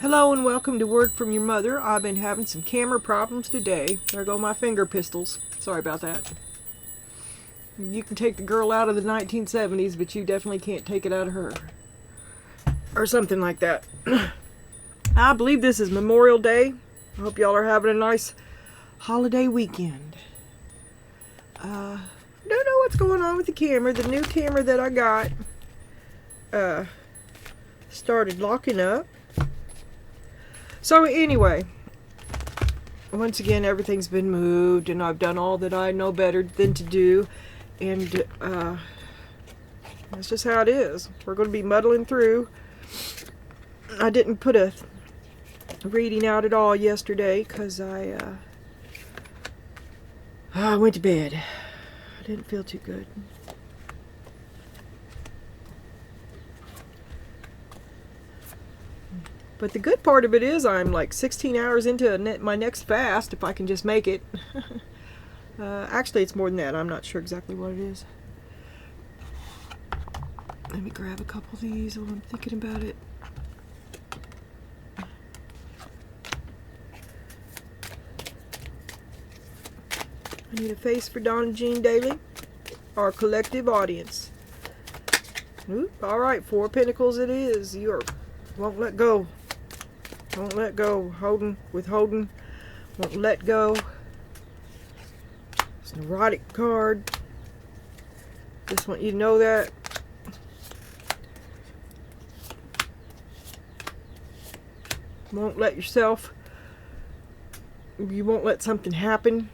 Hello and welcome to Word from Your Mother. I've been having some camera problems today. There go my finger pistols. Sorry about that. You can take the girl out of the 1970s, but you definitely can't take it out of her. Or something like that. I believe this is Memorial Day. I hope y'all are having a nice holiday weekend. Don't know what's going on with the camera. The new camera that I got started locking up. So anyway, once again, everything's been moved, and I've done all that I know better than to do, and that's just how it is. We're going to be muddling through. I didn't put a reading out at all yesterday because I went to bed. I didn't feel too good. But the good part of it is I'm like 16 hours into my next fast, if I can just make it. Actually, it's more than that. I'm not sure exactly what it is. Let me grab a couple of these while I'm thinking about it. I need a face for Donna Jean Daly, our collective audience. Oop, all right, 4 Pentacles it is. You won't let go. Won't let go. Withholding. Won't let go. It's an erotic card. Just want you to know that. Won't let yourself. You won't let something happen.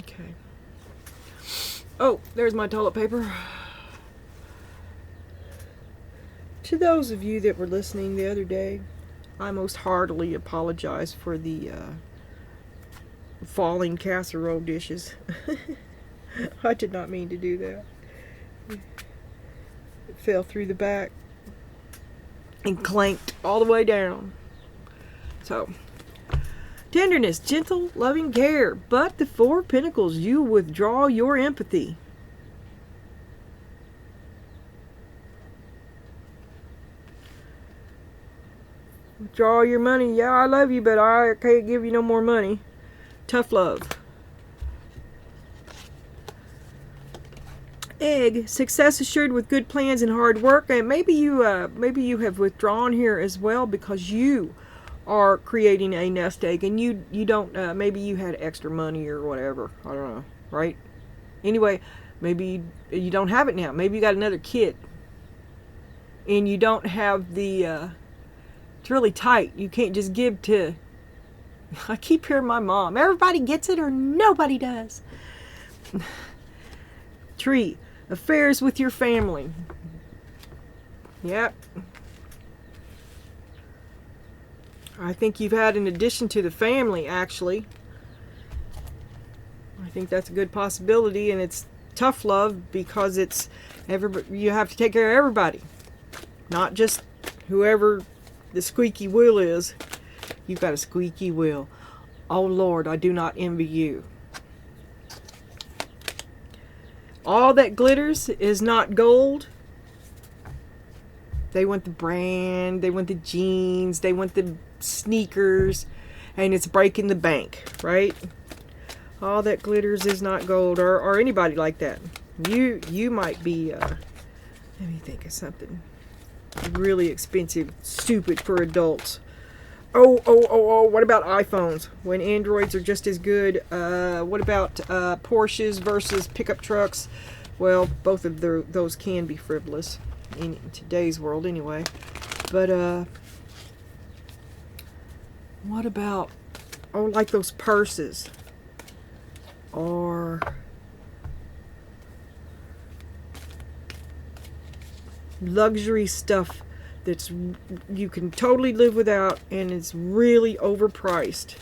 Okay. Oh, there's my toilet paper. To those of you that were listening the other day, I most heartily apologize for the falling casserole dishes. I did not mean to do that. It fell through the back and clanked all the way down. So, tenderness, gentle, loving care. But the 4 Pentacles, you withdraw your empathy. Withdraw your money. Yeah, I love you, but I can't give you no more money. Tough love. Egg, success assured with good plans and hard work. And maybe you have withdrawn here as well because you are creating a nest egg, and you don't. Maybe you had extra money or whatever. I don't know, right? Anyway, maybe you don't have it now. Maybe you got another kid, and you don't have the. It's really tight. You can't just give to... I keep hearing my mom. Everybody gets it or nobody does. Tree. Affairs with your family. Yep. I think you've had an addition to the family, actually. I think that's a good possibility, and it's tough love because it's... you have to take care of everybody. Not just whoever... the squeaky wheel is. You've got a squeaky wheel. Oh Lord, I do not envy you. All that glitters is not gold. They want the brand, they want the jeans, they want the sneakers, and it's breaking the bank, right? All that glitters is not gold, or anybody like that. You might be, let me think of something. Really expensive, stupid for adults. Oh, what about iPhones when Androids are just as good? What about Porsches versus pickup trucks? Well, both of those can be frivolous in today's world anyway. But what about, like those purses, or luxury stuff that's you can totally live without and it's really overpriced,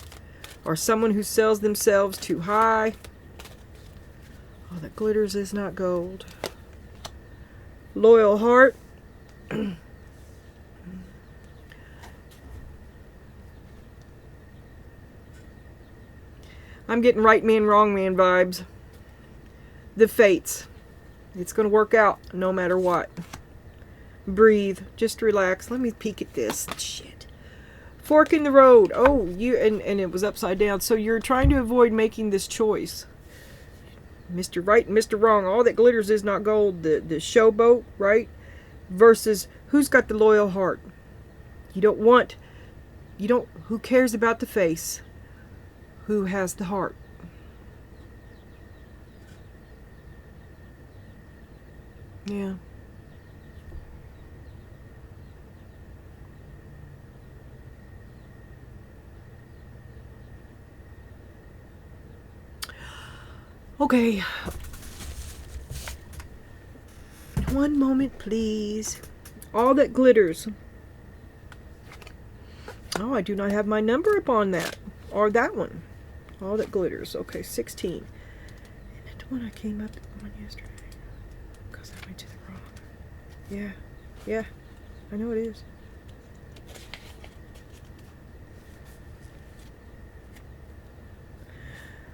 or someone who sells themselves too high. Oh, that glitters is not gold. Loyal heart. I'm getting right man, wrong man vibes. The fates. It's going to work out no matter what. breathe. Just relax. Let me peek at this. Shit. Fork in the road. Oh, and it was upside down. So you're trying to avoid making this choice. Mr. Right and Mr. Wrong. All that glitters is not gold. The showboat, right? Versus who's got the loyal heart. Who cares about the face? Who has the heart? Yeah. Okay. One moment, please. All that glitters. Oh, I do not have my number upon that. Or that one. All that glitters. Okay, 16. And that's the one I came up on yesterday. Because I went to the wrong. Yeah. Yeah. I know it is.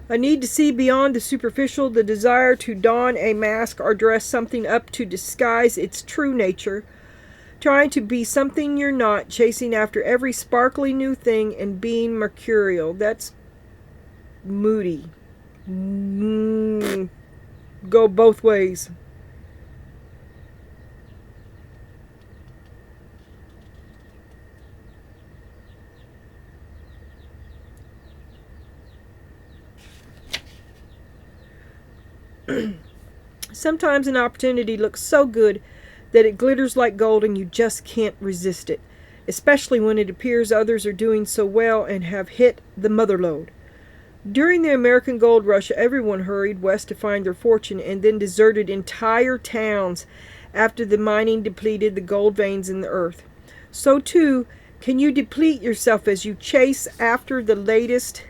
A need to see beyond the superficial, the desire to don a mask or dress something up to disguise its true nature, trying to be something you're not, chasing after every sparkly new thing and being mercurial. That's moody. Go both ways. Sometimes an opportunity looks so good that it glitters like gold and you just can't resist it, especially when it appears others are doing so well and have hit the mother lode. During the American gold rush, everyone hurried west to find their fortune and then deserted entire towns after the mining depleted the gold veins in the earth. So too can you deplete yourself as you chase after the latest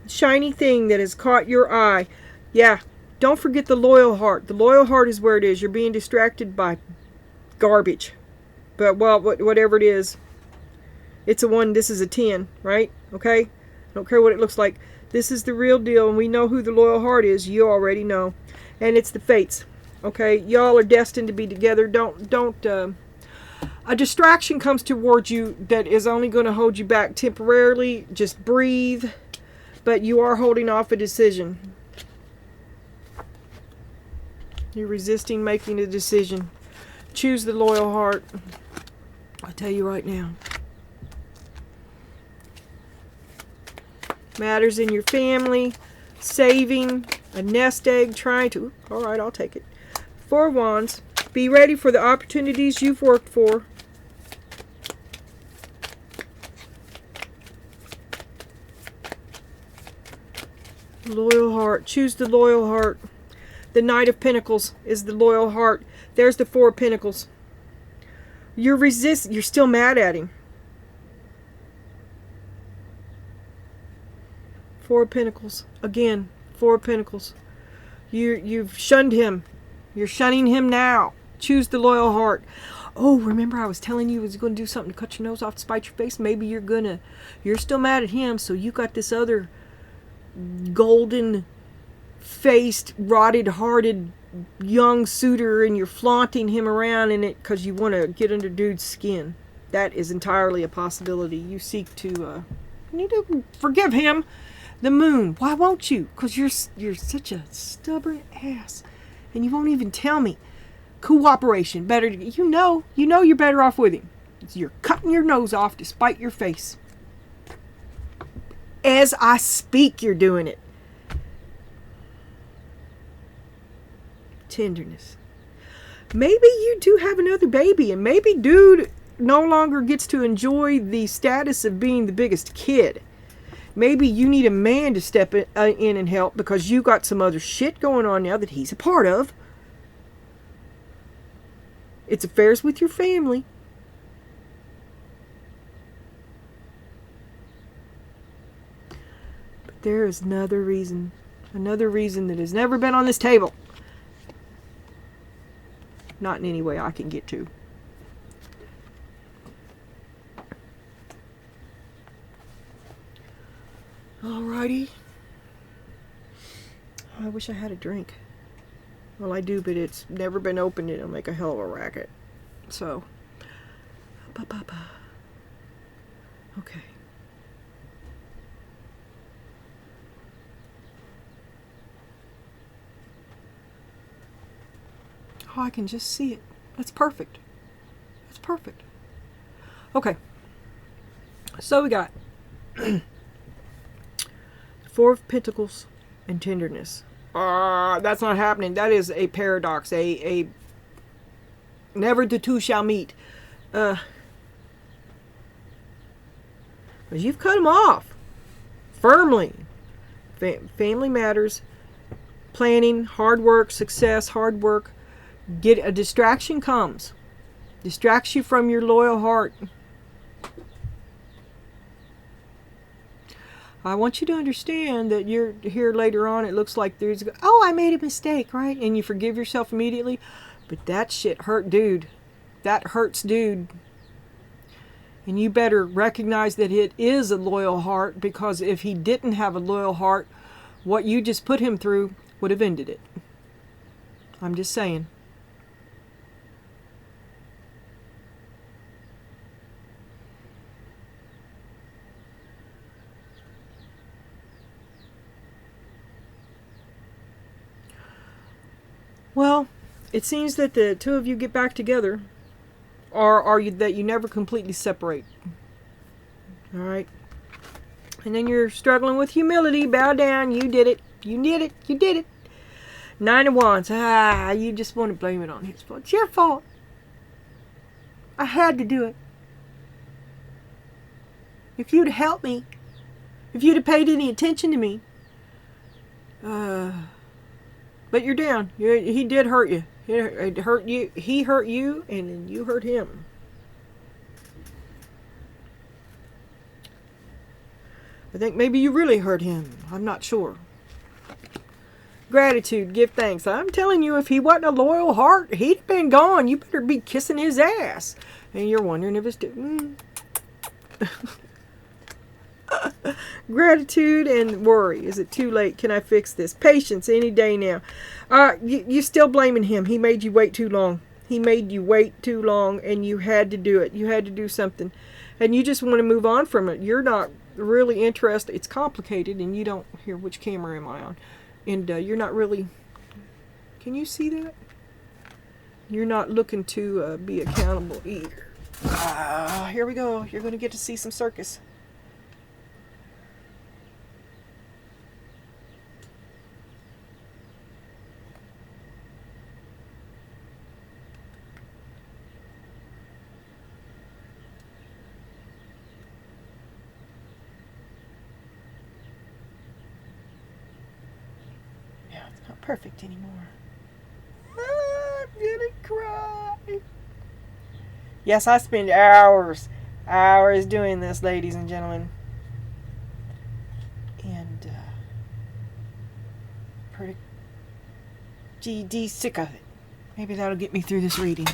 shiny thing that has caught your eye. Yeah. Don't forget the loyal heart. The loyal heart is where it is. You're being distracted by garbage. But, well, whatever it is. It's a 1. This is a 10, right? Okay? Don't care what it looks like. This is the real deal, and we know who the loyal heart is. You already know. And it's the fates. Okay? Y'all are destined to be together. Don't a distraction comes towards you that is only going to hold you back temporarily. Just breathe. But you are holding off a decision. You're resisting making a decision. Choose the loyal heart. I tell you right now. Matters in your family. Saving. A nest egg. Trying to... Alright, I'll take it. 4 wands. Be ready for the opportunities you've worked for. Loyal heart. Choose the loyal heart. The Knight of Pentacles is the loyal heart. There's the 4 of Pentacles. You're still mad at him. 4 of Pentacles. Again, 4 of Pentacles. You've shunned him. You're shunning him now. Choose the loyal heart. Oh, remember I was telling you was going to do something to cut your nose off to spite your face? Maybe you're still mad at him, so you got this other golden faced, rotted-hearted young suitor and you're flaunting him around in it because you want to get under dude's skin. That is entirely a possibility. You seek to you need to forgive him. The Moon. Why won't you? Because you're such a stubborn ass and you won't even tell me. Cooperation. Better to, you know you're better off with him. You're cutting your nose off to spite your face. As I speak, you're doing it. Tenderness. Maybe you do have another baby and maybe dude no longer gets to enjoy the status of being the biggest kid. Maybe you need a man to step in and help because you got some other shit going on now that he's a part of. It's affairs with your family. But there is another reason that has never been on this table. Not in any way I can get to. Alrighty. I wish I had a drink. Well, I do, but it's never been opened. It'll make a hell of a racket. So, okay. Oh, I can just see it. That's perfect. That's perfect. Okay. So we got Four of Pentacles and tenderness. That's not happening. That is a paradox. A never the two shall meet. Because you've cut them off firmly. Family matters, planning, hard work, success, hard work. Get a distraction comes, distracts you from your loyal heart. I want you to understand that you're here later on. It looks like there's, oh, I made a mistake, right? And you forgive yourself immediately. But that shit hurt, dude. That hurts, dude. And you better recognize that it is a loyal heart, because if he didn't have a loyal heart, what you just put him through would have ended it. I'm just saying. Well, it seems that the two of you get back together, or that you never completely separate. All right? And then you're struggling with humility. Bow down. You did it. You did it. You did it. Nine of Wands. You just want to blame it on his fault. It's your fault. I had to do it. If you'd helped me, if you'd have paid any attention to me, but you're down. He did hurt you. It hurt you. He hurt you, and then you hurt him. I think maybe you really hurt him. I'm not sure. Gratitude. Give thanks. I'm telling you, if he wasn't a loyal heart, he'd been gone. You better be kissing his ass. And you're wondering if it's... Gratitude and worry. Is it too late? Can I fix this? Patience. Any day now. You still blaming him. He made you wait too long. He made you wait too long, and you had to do it. You had to do something. And you just want to move on from it. You're not really interested. It's complicated, and you don't... Here, which camera am I on? And you're not really... Can you see that? You're not looking to be accountable either. Here we go. You're going to get to see some circus. Perfect anymore. I'm gonna cry. Yes, I spend hours doing this, ladies and gentlemen. And pretty GD sick of it. Maybe that'll get me through this reading.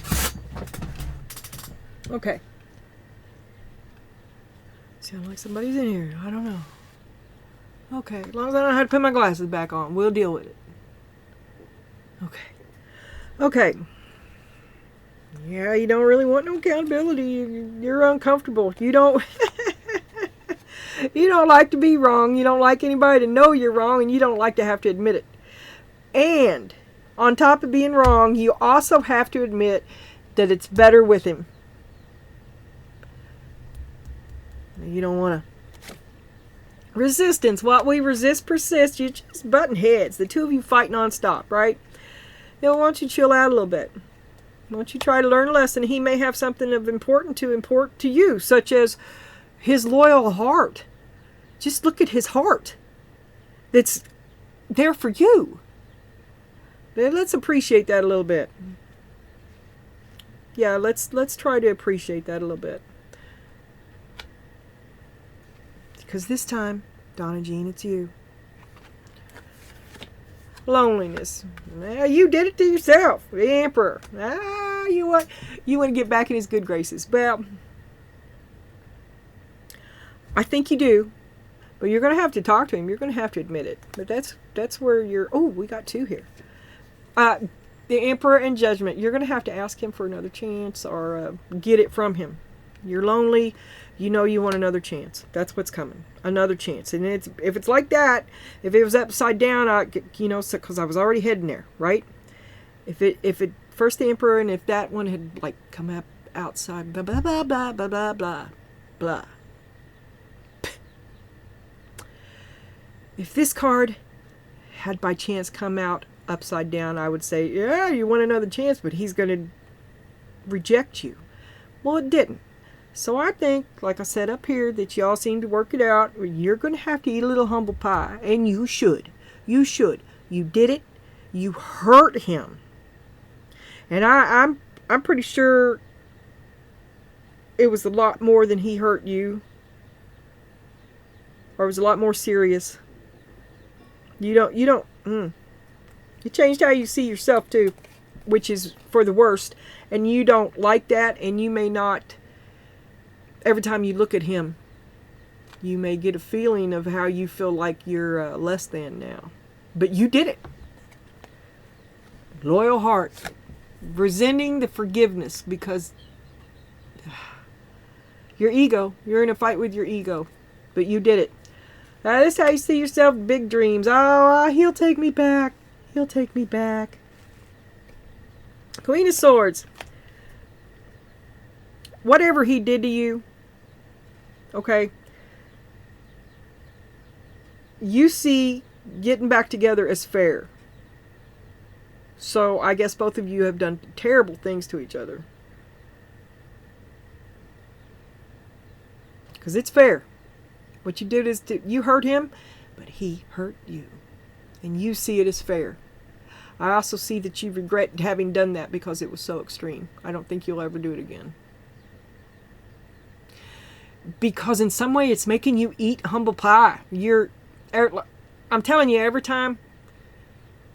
Okay. Sound like somebody's in here. I don't know. Okay, as long as I don't know how to put my glasses back on, we'll deal with it. Okay. Yeah, you don't really want no accountability. You're uncomfortable. You don't you don't like to be wrong. You don't like anybody to know you're wrong, and you don't like to have to admit it. And on top of being wrong, you also have to admit that it's better with him. You don't want to. Resistance. What we resist persists. You're just butting heads. The two of you fight nonstop, right? Why don't you chill out a little bit? Why don't you try to learn a lesson? He may have something of important to import to you, such as his loyal heart. Just look at his heart. That's there for you. Let's appreciate that a little bit. Yeah, let's try to appreciate that a little bit. Because this time, Donna Jean, it's you. Loneliness. You did it to yourself. The Emperor. You want to get back in his good graces. Well, I think you do. But you're going to have to talk to him. You're going to have to admit it. But that's where you're... Oh, we got two here. The Emperor and Judgment. You're going to have to ask him for another chance or get it from him. You're lonely. You know you want another chance. That's what's coming. Another chance. And if it's like that, if it was upside down, because I was already heading there, right? If it first the Emperor, and if that one had like come up outside, blah blah blah blah blah blah blah blah. If this card had by chance come out upside down, I would say, yeah, you want another chance, but he's going to reject you. Well, it didn't. So I think, like I said up here, that y'all seem to work it out. You're going to have to eat a little humble pie, and you should. You should. You did it. You hurt him. And I'm pretty sure it was a lot more than he hurt you. Or it was a lot more serious. You changed how you see yourself too, which is for the worst. And you don't like that, and you may not, every time you look at him, you may get a feeling of how you feel like you're less than now. But you did it. Loyal heart. Resenting the forgiveness because your ego, you're in a fight with your ego. But you did it. This is how you see yourself, big dreams. Oh, he'll take me back. He'll take me back. Queen of Swords. Whatever he did to you, okay, you see getting back together as fair. So I guess both of you have done terrible things to each other. Because it's fair. What you did is you hurt him, but he hurt you. And you see it as fair. I also see that you regret having done that because it was so extreme. I don't think you'll ever do it again. Because in some way it's making you eat humble pie. I'm telling you, every time,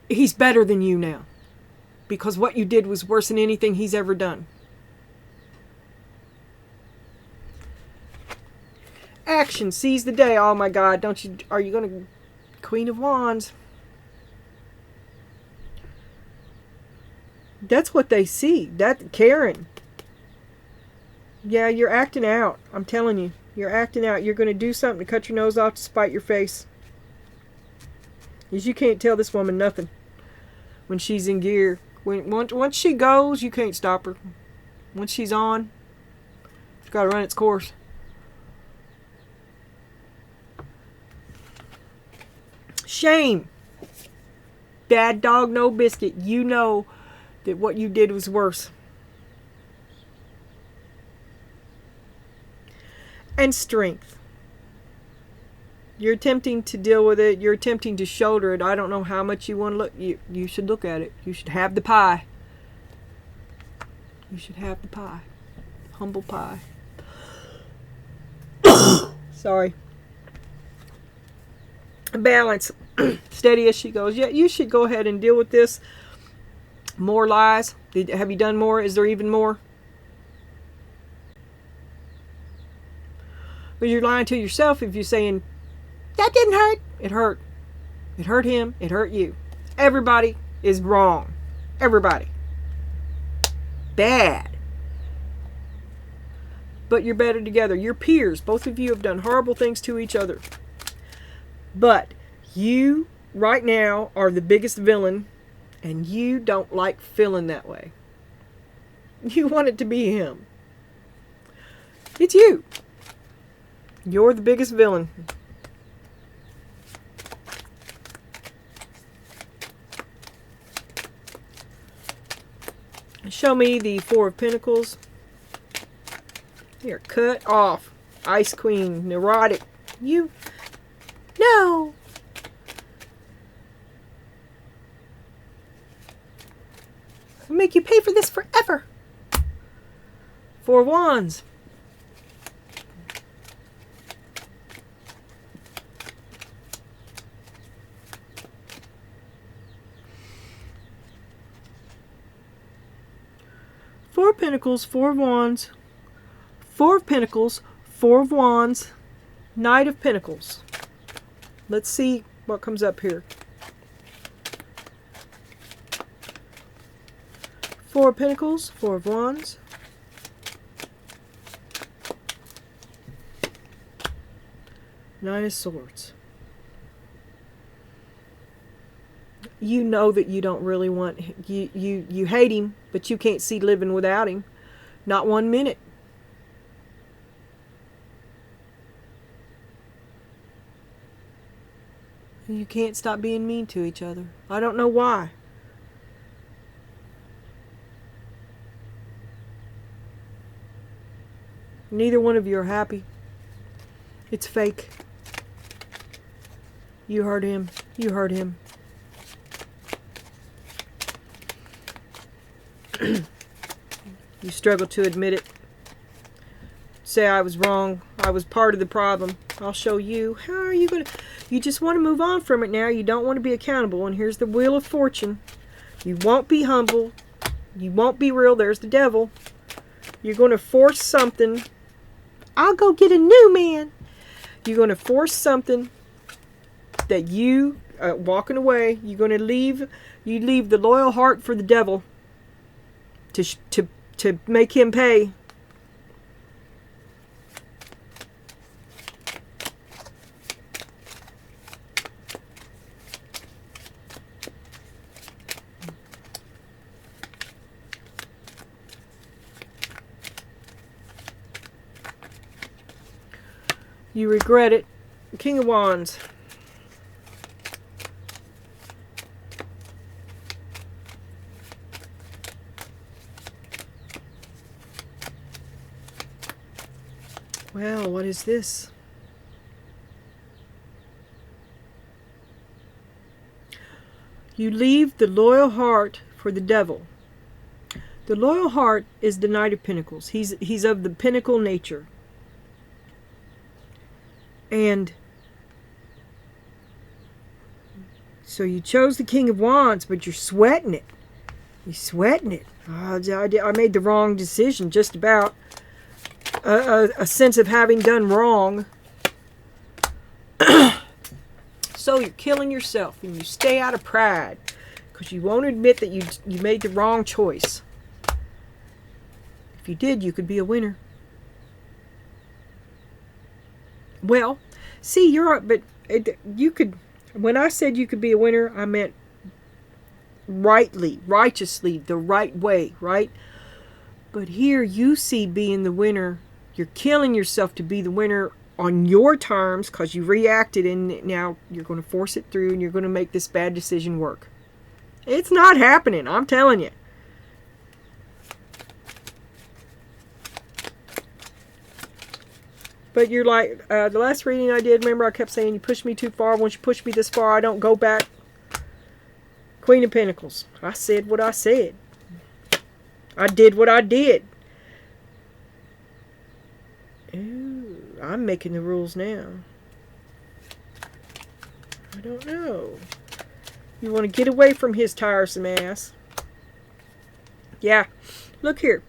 he's better than you now. Because what you did was worse than anything he's ever done. Action, seize the day. Oh my God, are you going to... Queen of Wands. That's what they see. Karen. Yeah, you're acting out. I'm telling you. You're acting out. You're going to do something to cut your nose off to spite your face. Because you can't tell this woman nothing when she's in gear. Once she goes, you can't stop her. Once she's on, it's got to run its course. Shame. Bad dog, no biscuit. You know that what you did was worse. And strength. You're attempting to deal with it. You're attempting to shoulder it. I don't know how much you want to look. You should look at it. You should have the pie. You should have the pie. Humble pie. Sorry. Balance. Steady as she goes. Yeah, you should go ahead and deal with this. More lies. Have you done more? Is there even more? But you're lying to yourself if you're saying, that didn't hurt. It hurt. It hurt him. It hurt you. Everybody is wrong. Everybody. Bad. But you're better together. You're peers. Both of you have done horrible things to each other. But you, right now, are the biggest villain, and you don't like feeling that way. You want it to be him. It's you. You're the biggest villain. Show me the Four of Pentacles. You're cut off. Ice Queen. Neurotic. You... No. I'll make you pay for this forever. Four of Wands. Four of Pentacles, Four of Wands. Four of Pentacles, Four of Wands. Knight of Pentacles. Let's see what comes up here. Four of Pentacles, Four of Wands. Nine of Swords. You know that you don't really want, you hate him, but you can't see living without him. Not 1 minute. You can't stop being mean to each other. I don't know why. Neither one of you are happy. It's fake. You hurt him. You hurt him. You struggle to admit it. Say, I was wrong. I was part of the problem. I'll show you. How are you going to... You just want to move on from it now. You don't want to be accountable. And here's the Wheel of Fortune. You won't be humble. You won't be real. There's the devil. You're going to force something. I'll go get a new man. You're going to force something that you, walking away, you're going to leave. You leave the loyal heart for the devil to make him pay. You regret it. King of Wands. Well, what is this? You leave the loyal heart for the devil. The loyal heart is the Knight of Pentacles. He's of the pinnacle nature. And so you chose the King of Wands, but you're sweating it. You're sweating it. Oh, I made the wrong decision, just about. A sense of having done wrong. So you're killing yourself, and you stay out of pride because you won't admit that you made the wrong choice. If you did, you could be a winner. Well, see, you could, when I said you could be a winner, I meant rightly, righteously, the right way, right? But here you see being the winner, you're killing yourself to be the winner on your terms because you reacted, and now you're going to force it through and you're going to make this bad decision work. It's not happening, I'm telling you. But you're like, the last reading I did, remember I kept saying, you push me too far. Once you push me this far, I don't go back. Queen of Pentacles. I said what I said. I did what I did. Ooh, I'm making the rules now. I don't know. You want to get away from his tiresome ass. Yeah. Look here.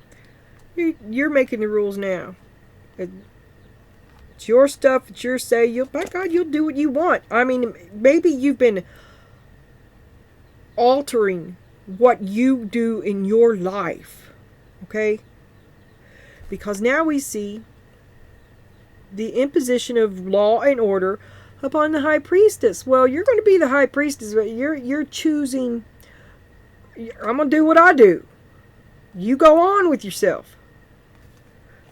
You're making the rules now. It's your stuff. It's your say. By God, you'll do what you want. I mean, maybe you've been altering what you do in your life. Okay? Because now we see the imposition of law and order upon the high priestess. Well, you're going to be the high priestess, but you're choosing, I'm going to do what I do. You go on with yourself.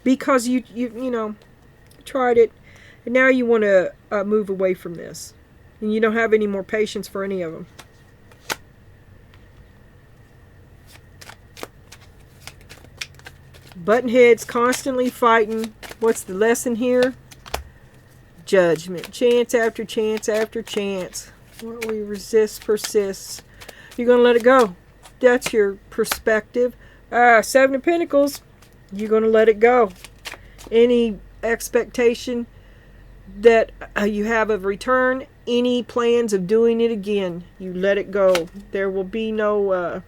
Because you know, tried it, and now you want to move away from this, and you don't have any more patience for any of them. Button heads, constantly fighting. What's the lesson here? Judgment. Chance after chance after chance. What we resist persists. You're going to let it go. That's your perspective. Seven of Pentacles. You're going to let it go. Any expectation that you have of return, any plans of doing it again, you let it go. There will be no,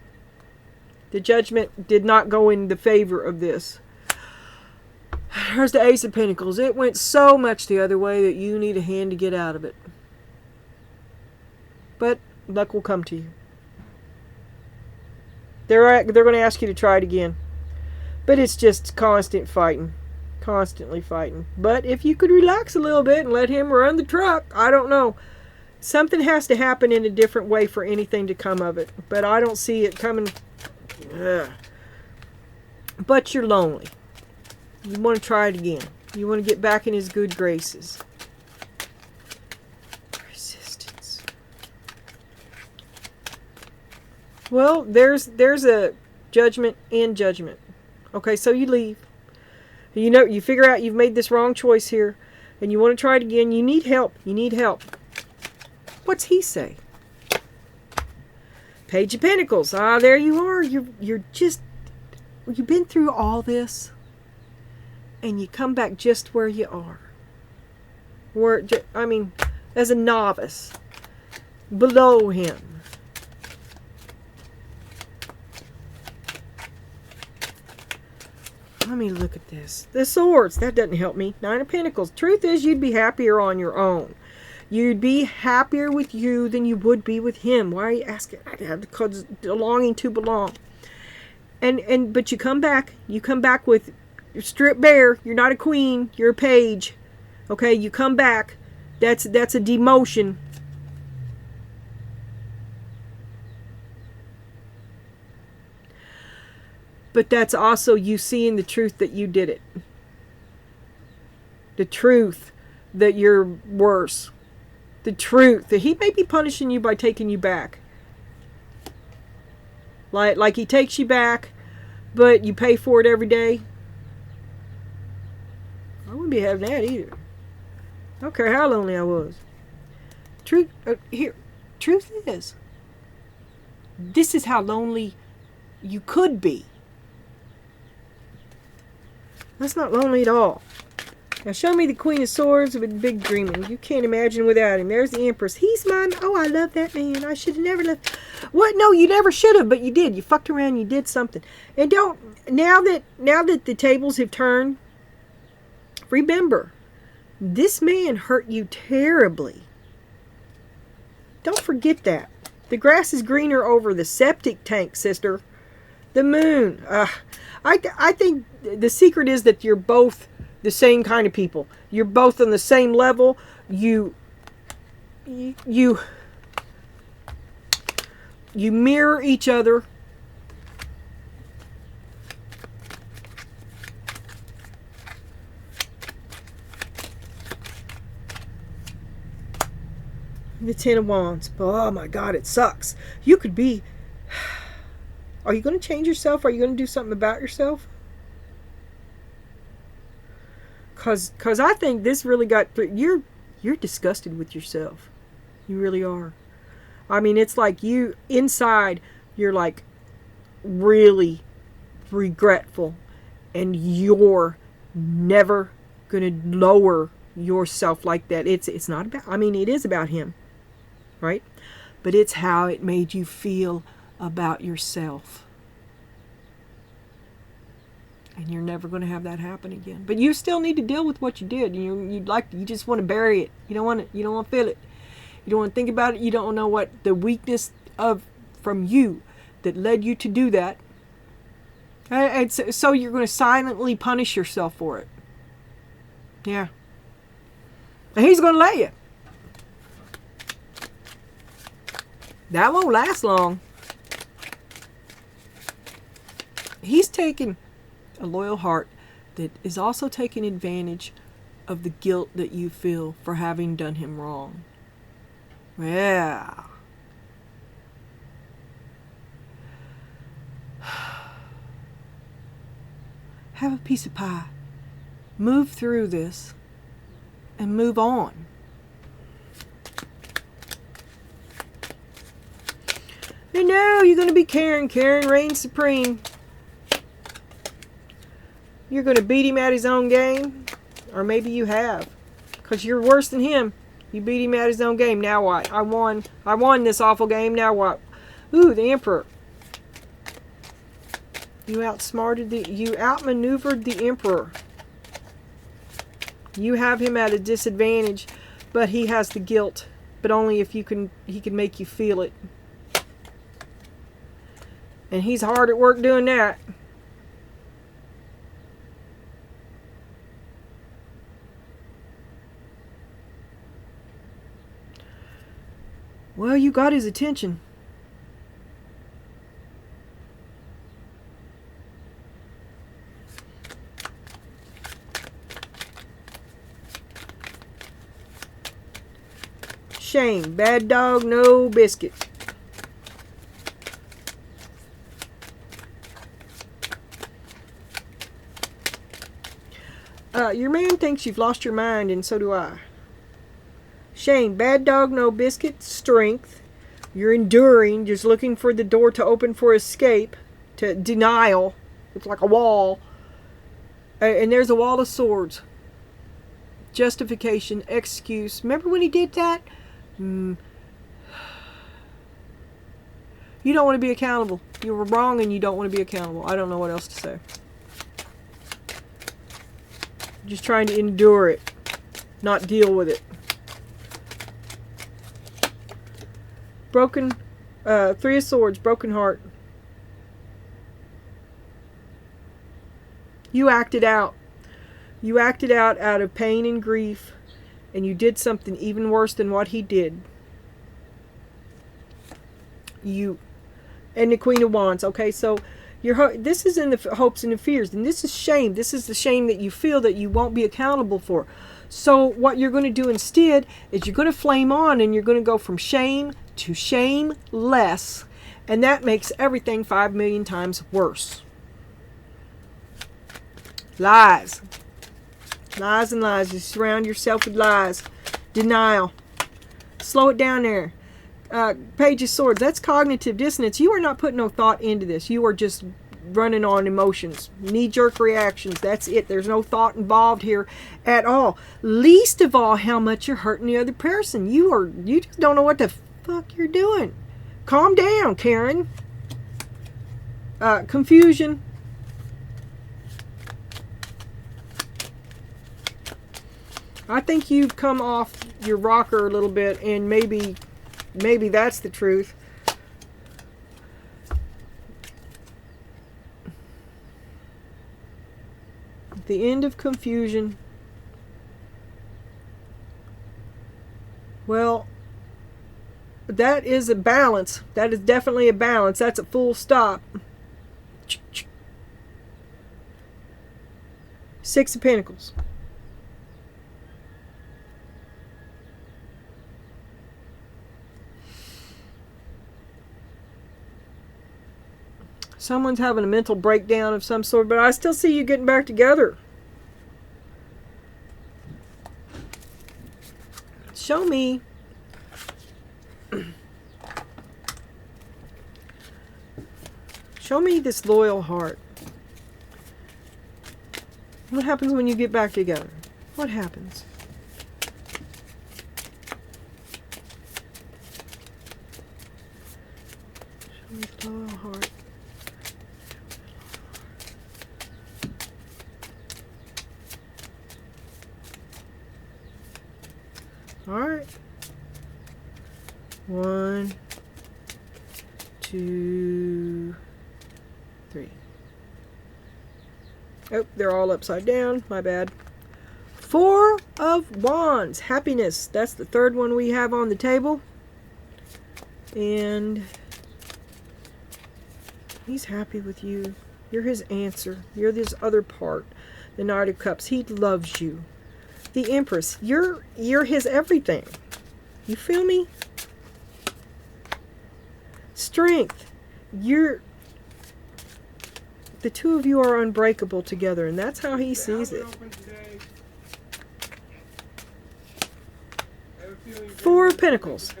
the judgment did not go in the favor of this. Here's the Ace of Pentacles. It went so much the other way that you need a hand to get out of it. But luck will come to you. They're going to ask you to try it again. But it's just constant fighting. Constantly fighting. But if you could relax a little bit and let him run the truck, I don't know. Something has to happen in a different way for anything to come of it. But I don't see it coming. Ugh. But you're lonely. You want to try it again. You want to get back in his good graces. Resistance. Well, there's a judgment and judgment. Okay, so you leave. You know, you figure out you've made this wrong choice here, and you want to try it again. You need help. You need help. What's he say? Page of Pentacles. Ah, there you are. You've been through all this, and you come back just where you are. As a novice, below him. Let me look at this. The Swords. That doesn't help me. Nine of Pentacles. Truth is, you'd be happier on your own. You'd be happier with you than you would be with him. Why are you asking? Because longing to belong. But you come back. You come back with, you're stripped bare. You're not a queen. You're a page. Okay, you come back. That's a demotion. But that's also you seeing the truth that you did it. The truth that you're worse. The truth that he may be punishing you by taking you back. Like he takes you back, but you pay for it every day. I wouldn't be having that either. I don't care how lonely I was. Truth is, this is how lonely you could be. That's not lonely at all. Now show me the Queen of Swords with big dreaming. You can't imagine without him. There's the Empress. He's mine. Oh, I love that man. I should have never left. What? No, you never should have, but you did. You fucked around. You did something. And don't. Now that the tables have turned, remember, this man hurt you terribly. Don't forget that. The grass is greener over the septic tank, sister. The moon. I think the secret is that you're both the same kind of people. You're both on the same level. You mirror each other. The Ten of Wands. Oh my God, it sucks. You could be... Are you going to change yourself? Are you going to do something about yourself? Cause I think this really got... You're disgusted with yourself. You really are. I mean, it's like you... Inside, you're like really regretful. And you're never going to lower yourself like that. It's not about... I mean, it is about him. Right? But it's how it made you feel about yourself. And you're never going to have that happen again. But you still need to deal with what you did. You just want to bury it. You don't want to feel it. You don't want to think about it. You don't know what the weakness from you that led you to do that. And so you're going to silently punish yourself for it. Yeah. And he's going to let you. That won't last long. He's taken a loyal heart that is also taking advantage of the guilt that you feel for having done him wrong. Yeah. Have a piece of pie. Move through this and move on. You know, you're going to be Karen. Karen reigns supreme. You're going to beat him at his own game. Or maybe you have. Because you're worse than him. You beat him at his own game. Now what? I won this awful game. Now what? Ooh, the Emperor. You outmaneuvered the Emperor. You have him at a disadvantage. But he has the guilt. But only if he can make you feel it. And he's hard at work doing that. Well, you got his attention. Shame. Bad dog, no biscuit. Your man thinks you've lost your mind, and so do I. Shame. Bad dog, no biscuit. Strength. You're enduring, just looking for the door to open for escape. To denial. It's like a wall. And there's a wall of swords. Justification, excuse. Remember when he did that? You don't want to be accountable. You were wrong and you don't want to be accountable. I don't know what else to say. Just trying to endure it. Not deal with it. Broken, 3 of Swords, broken heart. You acted out. You acted out of pain and grief, and you did something even worse than what he did. And the Queen of Wands. Okay, so this is in the hopes and the fears, and this is shame. This is the shame that you feel that you won't be accountable for. So what you're going to do instead is you're going to flame on, and you're going to go from shame to shameless, and that makes everything 5 million times worse. Lies. Lies and lies. You surround yourself with lies. Denial. Slow it down there. Page of Swords. That's cognitive dissonance. You are not putting no thought into this. You are just running on emotions. Knee-jerk reactions. That's it. There's no thought involved here at all. Least of all, how much you're hurting the other person. You just don't know what the fuck you're doing. Calm down, Karen. Confusion. I think you've come off your rocker a little bit, and maybe that's the truth. The end of confusion. Well, that is a balance. That is definitely a balance. That's a full stop. 6 of Pentacles. Someone's having a mental breakdown of some sort, but I still see you getting back together. Show me. Show me this loyal heart. What happens when you get back together? What happens? Show me the loyal heart. Alright. 1, 2, 3. Oh, they're all upside down. My bad. 4 of Wands. Happiness. That's the third one we have on the table. And he's happy with you. You're his answer. You're this other part. The Knight of Cups. He loves you. The Empress. You're his everything. You feel me? Strength. The two of you are unbreakable together, and that's how he sees it. 4 of Pentacles.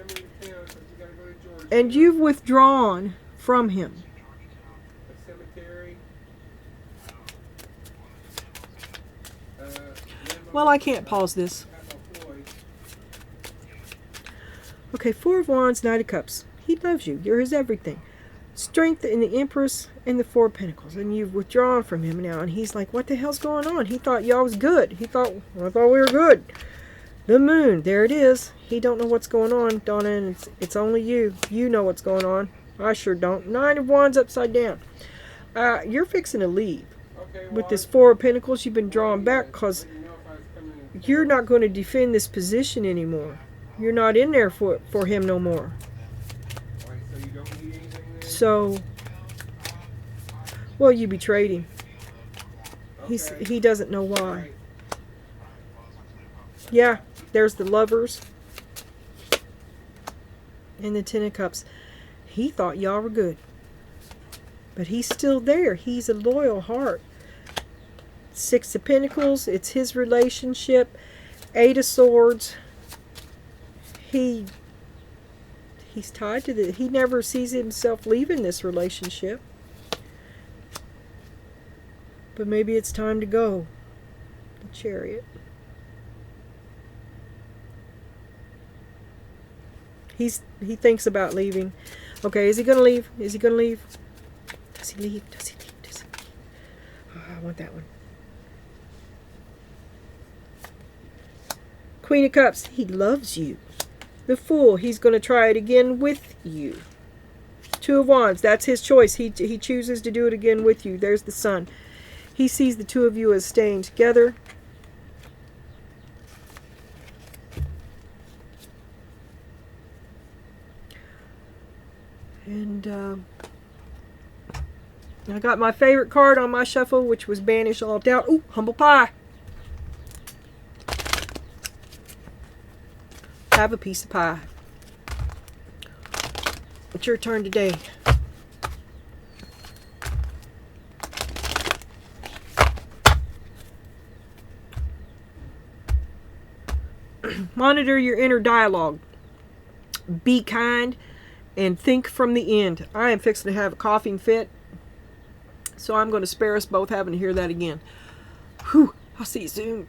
And you've withdrawn from him. Well, I can't pause this. Okay, 4 of Wands, Knight of Cups. He loves you. You're his everything. Strength in the Empress and the 4 of Pentacles. And you've withdrawn from him now. And he's like, what the hell's going on? He thought y'all was good. I thought we were good. The Moon. There it is. He don't know what's going on, Donna. And it's only you. You know what's going on. I sure don't. 9 of Wands upside down. You're fixing to leave. With this 4 of Pentacles, you've been drawing back because you're not going to defend this position anymore. You're not in there for him no more. So, well, you betrayed him. He doesn't know why. Yeah, there's the Lovers and the 10 of Cups. He thought y'all were good. But he's still there. He's a loyal heart. 6 of Pentacles, it's his relationship. 8 of Swords. He's tied to the... He never sees himself leaving this relationship. But maybe it's time to go. The Chariot. He thinks about leaving. Okay, is he going to leave? Is he going to leave? Does he leave? Does he leave? Does he leave? Oh, I want that one. Queen of Cups. He loves you. The Fool. He's going to try it again with you. 2 of Wands. That's his choice. He chooses to do it again with you. There's the Sun. He sees the 2 of you as staying together. And I got my favorite card on my shuffle, which was Banish All Doubt. Ooh, Humble Pie. Have a piece of pie. It's your turn today. Monitor your inner dialogue. Be kind and think from the end. I am fixing to have a coughing fit, so I'm going to spare us both having to hear that again. Whew. I'll see you soon.